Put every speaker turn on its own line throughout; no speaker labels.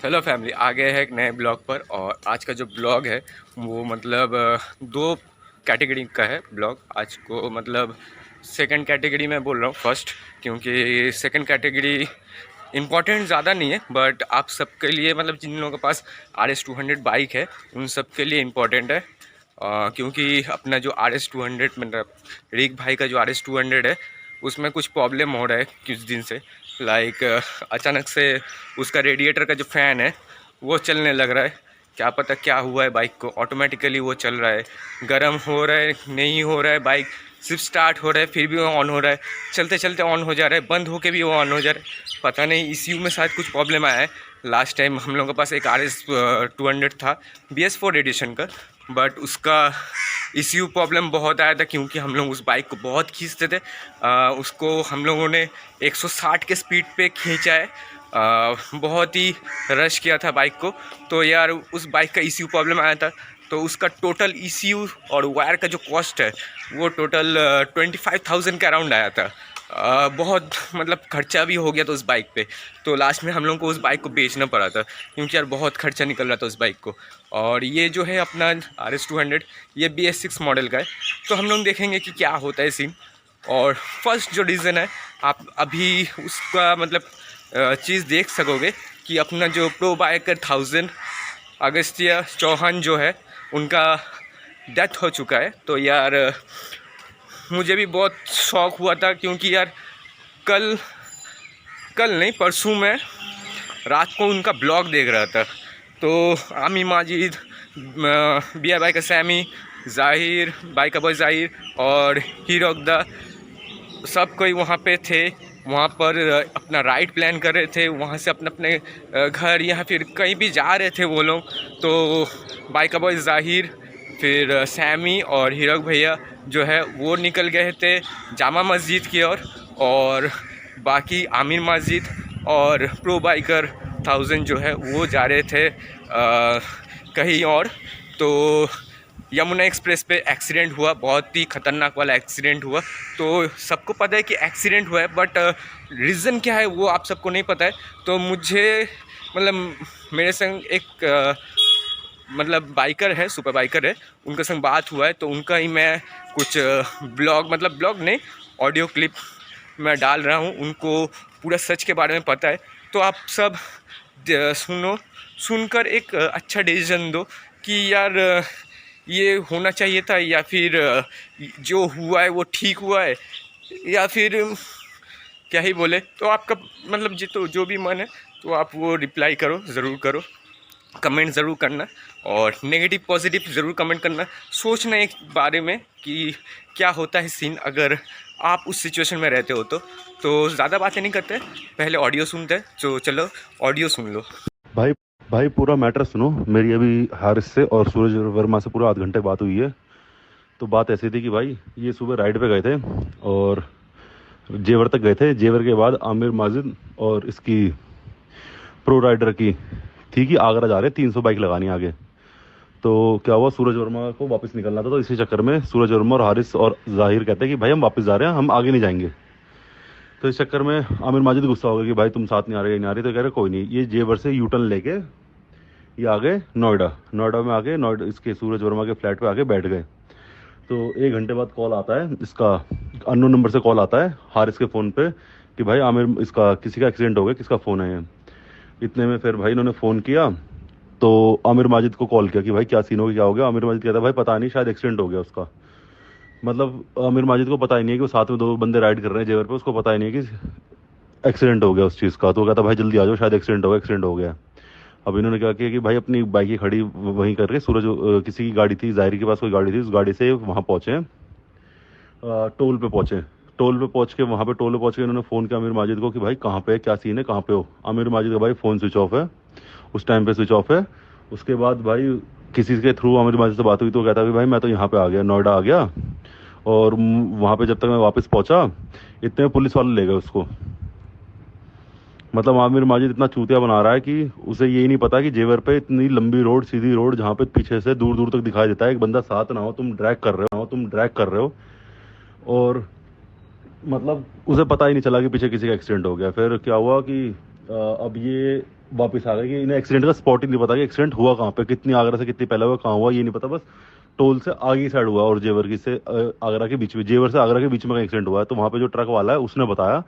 Hello family, आ गए हैं एक नए ब्लॉग पर। और आज का जो ब्लॉग है वो मतलब दो कैटेगरी का है ब्लॉग आज को। मतलब सेकंड कैटेगरी में बोल रहा हूँ फर्स्ट, क्योंकि सेकंड कैटेगरी इम्पॉर्टेंट ज़्यादा नहीं है, बट आप सबके लिए मतलब जिन लोगों के पास RS 200 बाइक है उन सब के लिए इम्पॉर्टेंट है। क्योंकि अपना जो RS 200 मतलब रिक भाई का जो RS 200 है उसमें कुछ प्रॉब्लम हो रहा है कुछ दिन से। लाइक अचानक से उसका रेडिएटर का जो फ़ैन है वो चलने लग रहा है। क्या पता क्या हुआ है बाइक को, ऑटोमेटिकली वो चल रहा है, गर्म हो रहा है, नहीं हो रहा है, बाइक सिर्फ स्टार्ट हो रहा है फिर भी वो ऑन हो रहा है, चलते चलते ऑन हो जा रहा है, बंद होके भी वो ऑन हो जा रहा है। पता नहीं ECU में शायद कुछ प्रॉब्लम आया है। लास्ट टाइम हम लोगों के पास एक RS 200 था BS4 एडिशन का, बट उसका ECU प्रॉब्लम बहुत आया था क्योंकि हम लोग उस बाइक को बहुत खींचते थे। उसको हम लोगों ने 160 के स्पीड पे खींचा है। बहुत ही रश किया था बाइक को, तो यार उस बाइक का ECU प्रॉब्लम आया था। तो उसका टोटल ECU और वायर का जो कॉस्ट है वो टोटल 25,000 के अराउंड आया था। बहुत मतलब खर्चा भी हो गया था उस बाइक पे। तो लास्ट में हम लोग को उस बाइक को बेचना पड़ा था क्योंकि यार बहुत खर्चा निकल रहा था उस बाइक को। और ये जो है अपना RS 200 ये BS6 मॉडल का है। तो हम लोग देखेंगे कि क्या होता है सीन। और फर्स्ट जो रीज़न है, आप अभी उसका मतलब चीज़ देख सकोगे कि अपना जो प्रो बाइकर 1000 अगस्त्य चौहान जो है उनका डेथ हो चुका है। तो यार मुझे भी बहुत शौक हुआ था क्योंकि यार कल कल नहीं परसों में रात को उनका ब्लॉग देख रहा था। तो आमिर माजिद, बिया भाई का सैमी, जाहिर भाई का बॉय जाहिर और हीरोकदा सब कोई वहाँ पे थे। वहाँ पर अपना राइड प्लान कर रहे थे, वहाँ से अपने अपने घर या फिर कहीं भी जा रहे थे वो लोग। तो भाई का बॉय जाहिर, फिर सैमी और हीरोक भैया जो है वो निकल गए थे जामा मस्जिद की ओर। और बाकी आमिर मस्जिद और प्रो बाइकर 1000 जो है वो जा रहे थे कहीं और। तो यमुना एक्सप्रेस पे एक्सीडेंट हुआ, बहुत ही ख़तरनाक वाला एक्सीडेंट हुआ। तो सबको पता है कि एक्सीडेंट हुआ है, बट रीज़न क्या है वो आप सबको नहीं पता है। तो मुझे मतलब मेरे संग एक मतलब बाइकर है, सुपर बाइकर है, उनके संग बात हुआ है। तो उनका ही मैं कुछ ब्लॉग मतलब ब्लॉग नहीं, ऑडियो क्लिप मैं डाल रहा हूँ। उनको पूरा सच के बारे में पता है। तो आप सब सुनो, सुनकर एक अच्छा डिसीजन दो कि यार ये होना चाहिए था या फिर जो हुआ है वो ठीक हुआ है या फिर क्या ही बोले। तो आपका मतलब जो जो भी मन है तो आप वो रिप्लाई करो, ज़रूर करो, कमेंट ज़रूर करना और नेगेटिव पॉजिटिव ज़रूर कमेंट करना। सोचना एक बारे में कि क्या होता है सीन अगर आप उस सिचुएशन में रहते हो। तो ज़्यादा बातें नहीं करते, पहले ऑडियो सुनते हैं। तो चलो ऑडियो सुन लो।
भाई भाई पूरा मैटर सुनो। मेरी अभी हारिस से और सूरज वर्मा से पूरा आध घंटे बात हुई है। तो बात ऐसी थी कि भाई ये सुबह राइड पे गए थे और जेवर तक गए थे। जेवर के बाद आमिर माजिद और इसकी प्रो राइडर की थी कि आगरा जा रहे, 300 बाइक लगानी आगे। तो क्या हुआ, सूरज वर्मा को वापस निकलना था। तो इसी चक्कर में सूरज वर्मा और हारिस और जाहिर कहते हैं कि भाई हम वापस जा रहे हैं, हम आगे नहीं जाएंगे। तो इस चक्कर में आमिर माजिद गुस्सा हो गया कि भाई तुम साथ नहीं आ रहे, नहीं आ रही। तो कह रहे कोई नहीं, ये जेवर से यूटर्न लेके ये आ गए नोएडा। नोएडा में आके नोएडा इसके सूरज वर्मा के फ्लैट पे आके बैठ गए। तो 1 घंटे बाद कॉल आता है, इसका अननोन नंबर से कॉल आता है हारिस के फ़ोन पे कि भाई आमिर इसका किसी का एक्सीडेंट हो गया, किसका फ़ोन है ये। इतने में फिर भाई इन्होंने फ़ोन किया तो आमिर माजिद को कॉल किया कि भाई क्या सीन हो गया, क्या हो गया। आमिर माजिद कहता है भाई पता नहीं, शायद एक्सीडेंट हो गया उसका। मतलब आमिर माजिद को पता ही नहीं है कि वो साथ में 2 बंदे राइड कर रहे हैं जेवर पे, उसको पता ही नहीं है कि एक्सीडेंट हो गया उस चीज़ का। तो वो कहता भाई जल्दी आ जाओ, शायद एक्सीडेंट हो गया, एक्सीडेंट हो गया। अब इन्होंने क्या किया कि भाई अपनी बाइक खड़ी वहीं करके सूरज किसी की गाड़ी थी, जाहिर के पास कोई गाड़ी थी, उस गाड़ी से वहाँ पहुँचे, टोल पे पहुँचे। टोल पे पहुँच के वहाँ पे टोल पे पहुँच के इन्होंने फ़ोन किया आमिर माजिद को कि भाई कहाँ पे है, क्या सीन है, कहाँ पे हो। आमिर माजिद का भाई फ़ोन स्विच ऑफ है, उस टाइम पे स्विच ऑफ है। उसके बाद भाई किसी के थ्रू आमिर माजिद से बात हुई तो कहता है कि भाई मैं तो यहाँ पे आ गया, नोएडा आ गया। और वहाँ पे जब तक मैं वापस पहुँचा इतने में पुलिस वाले ले गए उसको। मतलब आमिर माजिद इतना चूतिया बना रहा है कि उसे यही नहीं पता कि जेवर पे इतनी लंबी रोड, सीधी रोड, जहाँ पे पीछे से दूर दूर तक दिखाई देता है एक बंदा साथ ना हो, तुम ड्रैग कर रहे हो। और मतलब उसे पता ही नहीं चला कि पीछे किसी का एक्सीडेंट हो गया। फिर क्या हुआ कि अब ये वापस आ गए कि इन्हें एक्सीडेंट का स्पॉट ही नहीं पता कि एक्सीडेंट हुआ कहाँ पे, कितनी आगरा से कितनी पहले हुआ, कहाँ हुआ ये नहीं पता। बस टोल से आगे साइड हुआ और जेवर की से आगरा के बीच में, जेवर से आगरा के बीच में का एक्सीडेंट हुआ है। तो वहाँ पे जो ट्रक वाला है उसने बताया,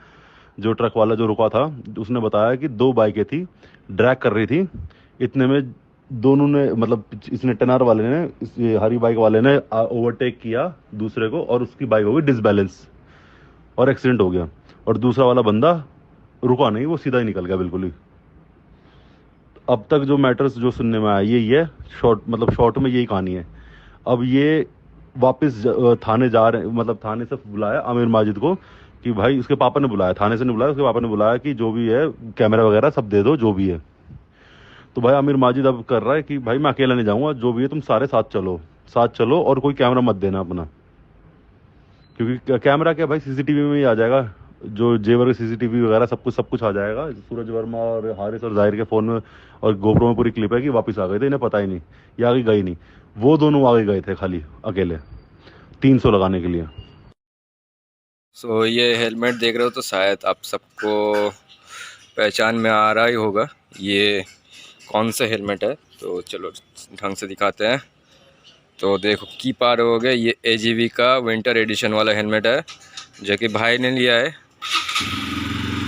जो ट्रक वाला जो रुका था उसने बताया कि दो बाइकें थी, ड्रैग कर रही थी। इतने में दोनों ने, मतलब इसने टेनार वाले ने, ये हरी बाइक वाले ने ओवरटेक किया दूसरे को और उसकी बाइक हो गई डिसबैलेंस और एक्सीडेंट हो गया। और दूसरा वाला बंदा रुका नहीं, वो सीधा ही निकल गया बिल्कुल ही। अब तक जो मैटर्स जो सुनने में आया यही है, शॉर्ट मतलब शॉर्ट में यही कहानी है। अब ये वापस थाने जा रहे, मतलब थाने से बुलाया आमिर माजिद को कि भाई, उसके पापा ने बुलाया, थाने से नहीं बुलाया, उसके पापा ने बुलाया कि जो भी है कैमरा वगैरह सब दे दो जो भी है। तो भाई आमिर माजिद अब कर रहा है कि भाई मैं अकेला नहीं जाऊंगा, जो भी है तुम सारे साथ चलो, साथ चलो और कोई कैमरा मत देना अपना, क्योंकि कैमरा क्या भाई सीसीटीवी में ही आ जाएगा, जो जेवर सीसीटीवी वगैरह सब कुछ आ जाएगा। सूरज वर्मा और हारिस और जाहिर के फ़ोन में और गोप्रो में पूरी क्लिप है कि वापस आ गए थे, इन्हें पता ही नहीं, ये आगे गई नहीं, वो दोनों आगे गए थे खाली अकेले 300 लगाने के लिए।
सो ये हेलमेट देख रहे हो तो शायद आप सबको पहचान में आ रहा ही होगा ये कौन सा हेलमेट है। तो चलो ढंग से दिखाते हैं। तो देखो की पार हो गए, ये AGV का विंटर एडिशन वाला हेलमेट है जो कि भाई ने लिया है।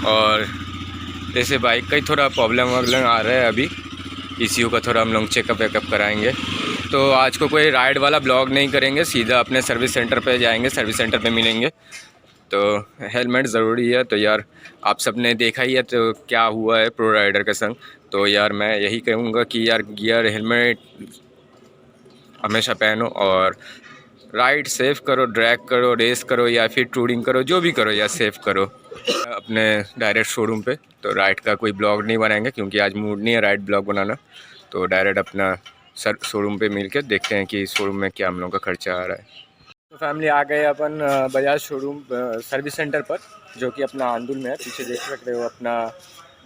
और जैसे बाइक का ही थोड़ा प्रॉब्लम वॉब्लम आ रहा है अभी, ECU का थोड़ा हम लोग चेकअप वेकअप कराएंगे। तो आज को कोई राइड वाला ब्लॉग नहीं करेंगे, सीधा अपने सर्विस सेंटर पे जाएंगे, सर्विस सेंटर पे मिलेंगे। तो हेलमेट ज़रूरी है। तो यार आप सब ने देखा ही है तो क्या हुआ है प्रो राइडर के संग। तो यार मैं यही कहूँगा कि यार गियर हेलमेट हमेशा पहनो और राइड सेफ करो, ड्रैग करो, रेस करो या फिर टूरिंग करो, जो भी करो यार सेफ करो अपने डायरेक्ट शोरूम पे। तो राइड का कोई ब्लॉग नहीं बनाएंगे क्योंकि आज मूड नहीं है राइड ब्लॉग बनाना। तो डायरेक्ट अपना शोरूम पे मिल के देखते हैं कि शोरूम में क्या हम लोग का खर्चा आ रहा है। तो फैमिली आ गए अपन बजाज शोरूम सर्विस सेंटर पर, जो कि अपना आंदुल में है। पीछे देख सकते हो अपना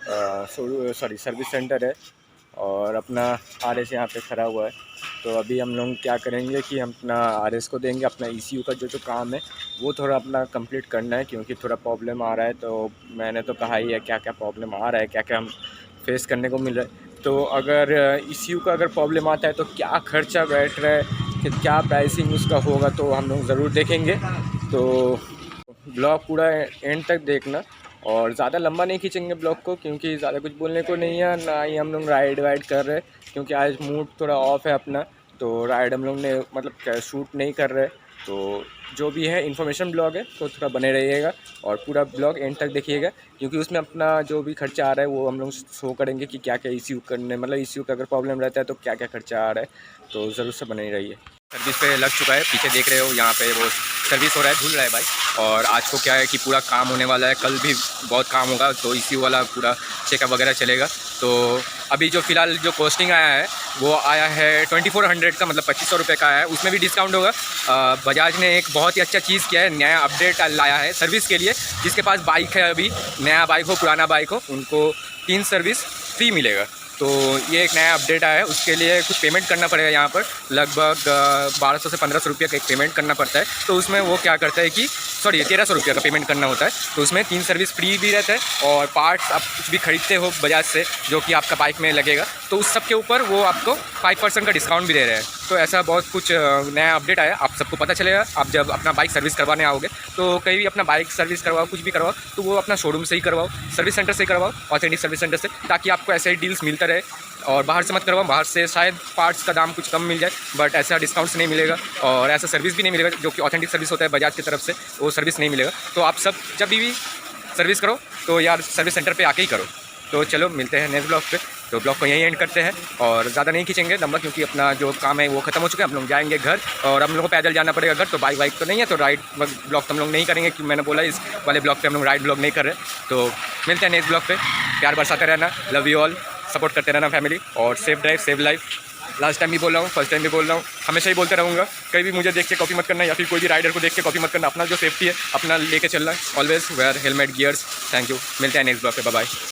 सर्विस सेंटर है और अपना RS यहाँ पे खड़ा हुआ है। तो अभी हम लोग क्या करेंगे कि हम अपना RS को देंगे, अपना ECU का जो काम है वो थोड़ा अपना कंप्लीट करना है क्योंकि थोड़ा प्रॉब्लम आ रहा है। तो मैंने तो कहा ही है क्या क्या प्रॉब्लम आ रहा है, क्या क्या हम फेस करने को मिल रहा है। तो अगर ECU का अगर प्रॉब्लम आता है तो क्या खर्चा बैठ रहा है, कि क्या प्राइसिंग उसका होगा, तो हम लोग ज़रूर देखेंगे। तो ब्लॉग पूरा एंड तक देखना और ज़्यादा लंबा नहीं खींचेंगे ब्लॉग को क्योंकि ज़्यादा कुछ बोलने को नहीं है, ना ही हम लोग राइड वाइड कर रहे क्योंकि आज मूड थोड़ा ऑफ है अपना। तो राइड हम लोग ने मतलब शूट नहीं कर रहे। तो जो भी है इन्फॉर्मेशन ब्लॉग है तो थोड़ा बने रहिएगा और पूरा ब्लॉग एंड तक देखिएगा क्योंकि उसमें अपना जो भी खर्चा आ रहा है वो हम लोग शो करेंगे कि क्या क्या ECU करने, मतलब ECU का अगर प्रॉब्लम रहता है तो क्या क्या खर्चा आ रहा है। तो ज़रूर से बने रहिए। सर्विस पे लग चुका है, पीछे देख रहे हो यहाँ पे वो सर्विस हो रहा है, धुल रहा है बाइक। और आज को क्या है कि पूरा काम होने वाला है, कल भी बहुत काम होगा। तो ECU वाला पूरा चेकअप वगैरह चलेगा। तो अभी जो फ़िलहाल जो कॉस्टिंग आया है वो आया है 2400 का, मतलब 2500 रुपये का आया है। उसमें भी डिस्काउंट होगा। बजाज ने एक बहुत ही अच्छा चीज़ किया है, नया अपडेट लाया है सर्विस के लिए। जिसके पास बाइक है, अभी नया बाइक हो पुराना बाइक हो, उनको 3 सर्विस फ्री मिलेगा। तो ये एक नया अपडेट आया है, उसके लिए कुछ पेमेंट करना पड़ेगा। यहाँ पर लगभग 1200 से 1500 रुपये का एक पेमेंट करना पड़ता है। तो उसमें वो क्या करता है कि 1300 रुपये का पेमेंट करना होता है। तो उसमें 3 सर्विस फ्री भी रहता है और पार्ट्स आप कुछ भी खरीदते हो बजाज से जो कि आपका बाइक में लगेगा तो उस सब के ऊपर वो आपको 5% का डिस्काउंट भी दे रहे हैं। तो ऐसा बहुत कुछ नया अपडेट आया, आप सबको पता चलेगा। आप जब अपना बाइक सर्विस करवाने आओगे तो कहीं भी अपना बाइक सर्विस करवाओ, कुछ भी करवाओ तो वो अपना शोरूम से ही करवाओ, सर्विस सेंटर से ही करवाओ, ऑथेंटिक सर्विस सेंटर से, ताकि आपको ऐसे ही डील्स मिलता रहे। और बाहर से मत करवाओ, बाहर से शायद पार्ट्स का दाम कुछ कम मिल जाए बट ऐसा डिस्काउंट्स नहीं मिलेगा और ऐसा सर्विस भी नहीं मिलेगा जो कि ऑथेंटिक सर्विस होता है बजाज की तरफ से, वो सर्विस नहीं मिलेगा। तो आप सब जब भी सर्विस करो तो यार सर्विस सेंटर पे आके ही करो। तो चलो मिलते हैं नेक्स्ट ब्लॉग पे। तो ब्लॉग को यहीं एंड करते हैं और ज़्यादा नहीं खींचेंगे लंबा क्योंकि अपना जो काम है वो खत्म हो चुका है। हम लोग जाएंगे घर और हम लोग को पैदल जाना पड़ेगा घर। तो बाइक वाइक तो नहीं है तो राइड ब्लॉग तो हम लोग नहीं करेंगे क्योंकि मैंने बोला इस वाले ब्लॉग पे हम लोग राइड ब्लॉग नहीं कर रहे। तो मिलते हैं नेक्स्ट ब्लॉग पे। प्यार बरसाते रहना, लव यू ऑल, सपोर्ट करते रहना फैमिली और safe drive save life. Last time भी बोल रहा हूँ, फर्स्ट टाइम भी बोल रहा हूँ, हमेशा ही बोलते रहूँगा। कहीं भी मुझे देख के कॉपी मत करना या फिर कोई भी राइडर को देख के कॉपी मत करना। अपना जो सेफ्टी है अपना लेके चलना, always wear helmet gears. Thank you, मिलते हैं नेक्स्ट ब्लॉग पे, बाय बाय।